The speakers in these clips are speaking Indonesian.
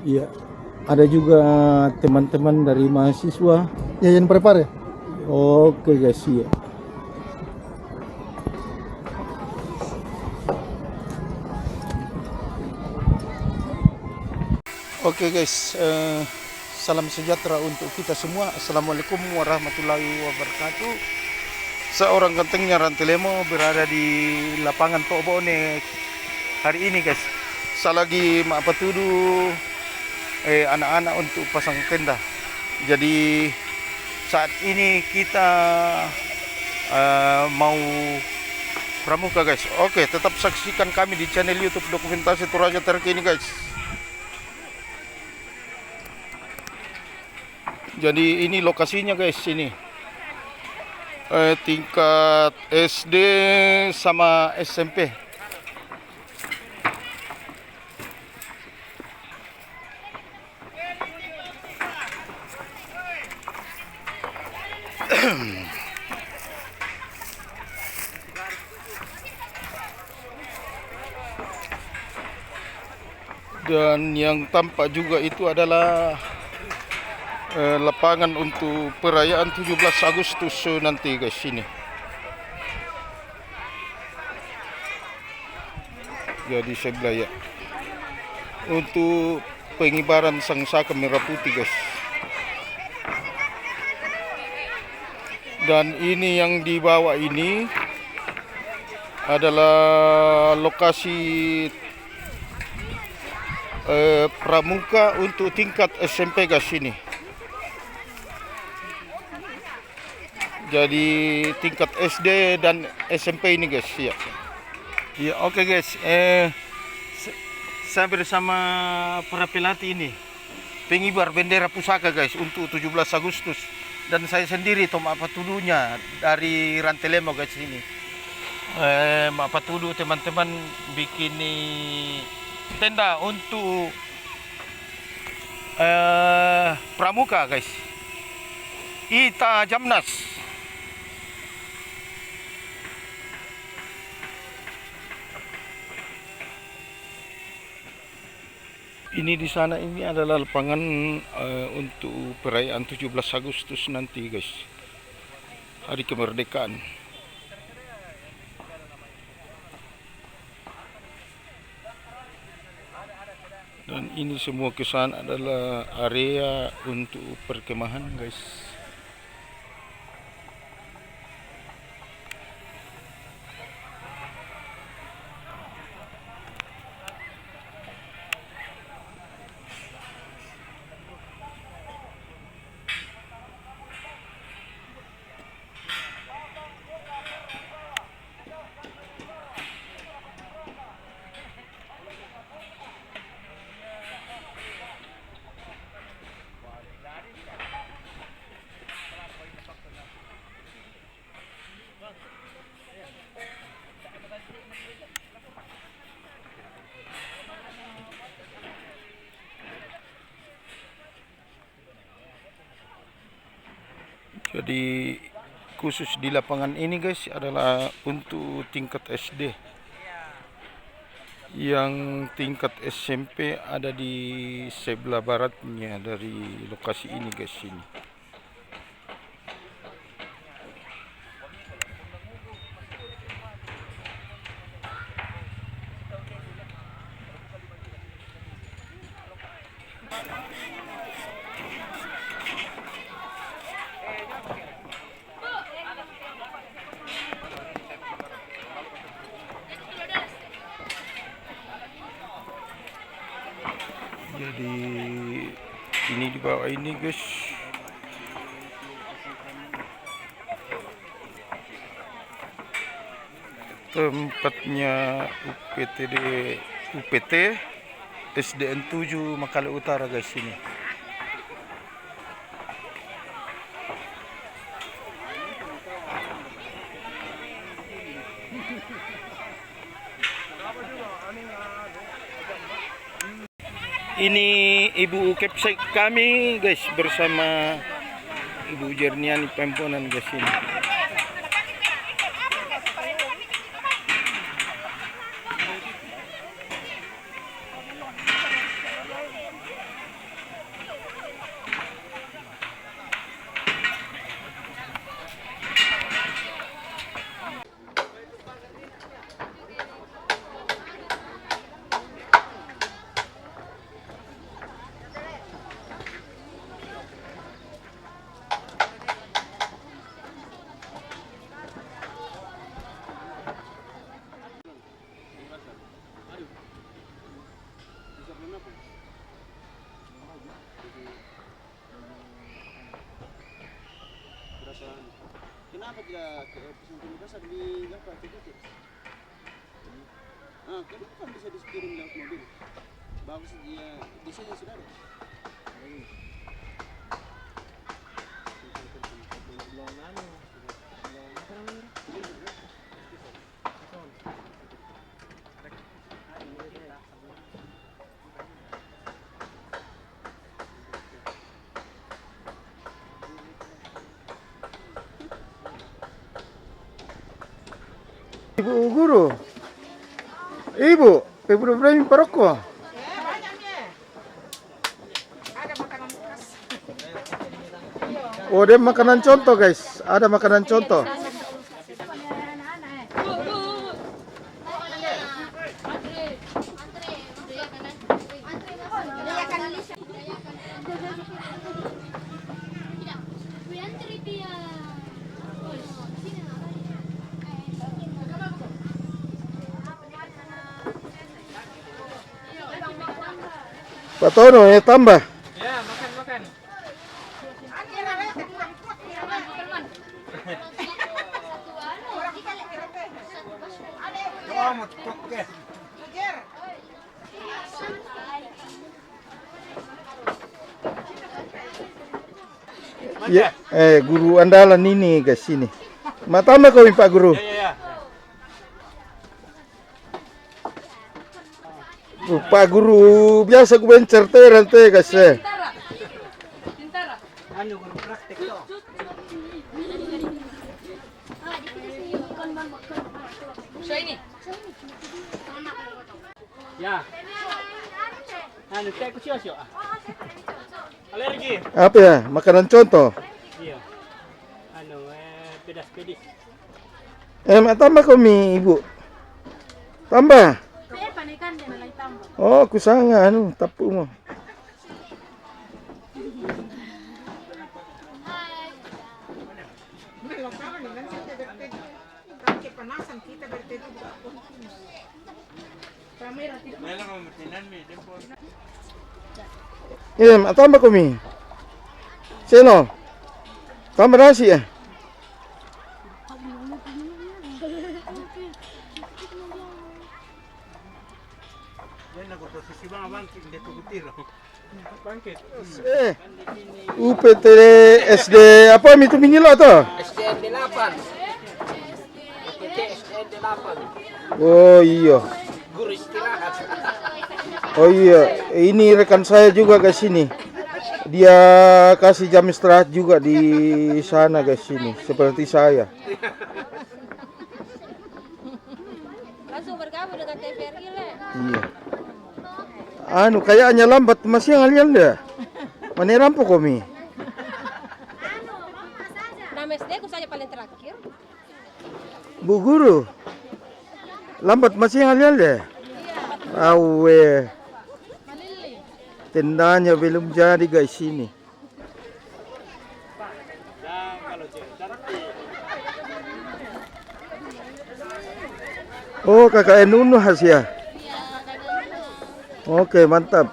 Iya, ada juga teman-teman dari mahasiswa. Ya, yang prepare. Oke guys, iya. Oke guys, salam sejahtera untuk kita semua. Assalamualaikum warahmatullahi wabarakatuh. Seorang gantengnya Rantelemo berada di lapangan Tobone hari ini guys. Saya lagi patudu anak-anak untuk pasang tenda. Jadi saat ini kita mau pramuka guys. Oke, tetap saksikan kami di channel YouTube Dokumentasi Toraja terkini guys. Jadi ini lokasinya guys, ini tingkat SD sama SMP. Dan yang tampak juga itu adalah lapangan untuk perayaan 17 Agustus nanti guys ini. Jadi sebelah ya untuk pengibaran sangsaka merah putih guys. Dan ini yang dibawa ini adalah lokasi pramuka untuk tingkat SMP guys ini. Jadi tingkat SD dan SMP ini guys ya. Ya oke guys, saya bersama para pelatih ini pengibar bendera pusaka guys untuk 17 Agustus. Dan saya sendiri Tom Apatudunya dari Rantelemo guys ini. Apatudu teman-teman bikin tenda untuk pramuka guys. Ita Jamnas. Ini di sana ini adalah lapangan untuk perayaan 17 Agustus nanti guys. Hari kemerdekaan. Dan ini semua ke sana adalah area untuk perkemahan guys. Jadi khusus di lapangan ini guys adalah untuk tingkat SD. Yang tingkat SMP ada di sebelah baratnya dari lokasi ini guys ini. Jadi ini di bawah ini guys. Tempatnya UPT SDN 7 Makale Utara guys ini. Ini Ibu Kepsek kami guys bersama Ibu Jerniani Pemponan guys ini. kenapa tidak ke pesantren pasar di apa titik? Kenapa kan bisa dikirim lewat mobil? Bagus dia di sini sudah ada. Ibu guru, ibu berani perokok. Oh, dia makanan contoh guys, ada makanan contoh. Pak Tono ya tambah. Ya, makan. Ya, guru andalan ini guys ini. Tambah kau Pak Guru. Ya. Pak Guru biasa gue bencer teh guys. Anu guru praktek to. Ya. Anu teh kucio. Alergi. Apa ya? Makanan contoh. Iya. Anu pedas-pedis. Tambah kau mie ibu. Tambah. Oh, kusanga anu tapu mo. Tambah kau mie. Sino? Tambah nasi ya? UPT SD apa itu Minilo tuh? SDN 8. UPT SDN 8. Oh iya. Guru istirahat. Oh iya, ini rekan saya juga guys ini. Dia kasih jam istirahat juga di sana guys ini, seperti saya. Langsung bergabung dengan TVRI le. Iya. Anu kayaknya lambat masih ngalian deh. Mana rampok kami? Nama SD aku saja paling terakhir. Bu Guru. Lambat masih ngalian deh. Awe. Tendanya belum jadi guys ini. Oh, kakak Nunu Hasya. Oke, mantap.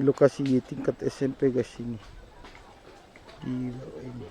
Ini lokasi tingkat SMP guys ini. Di bawah ini.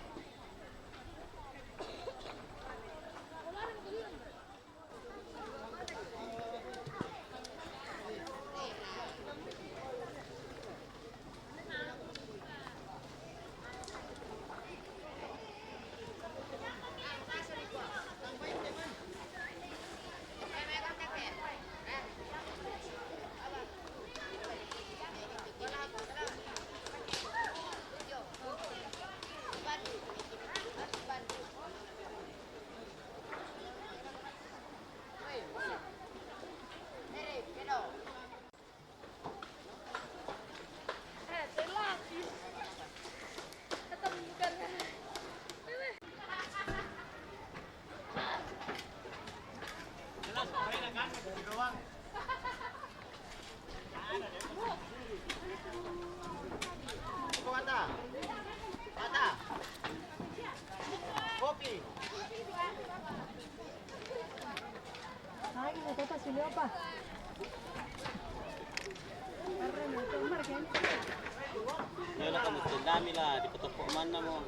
Yan lang kami, dami lah, di patapok man na mo.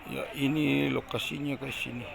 Ya ini lokasinya guys ini.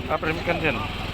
Apa demikian Jen?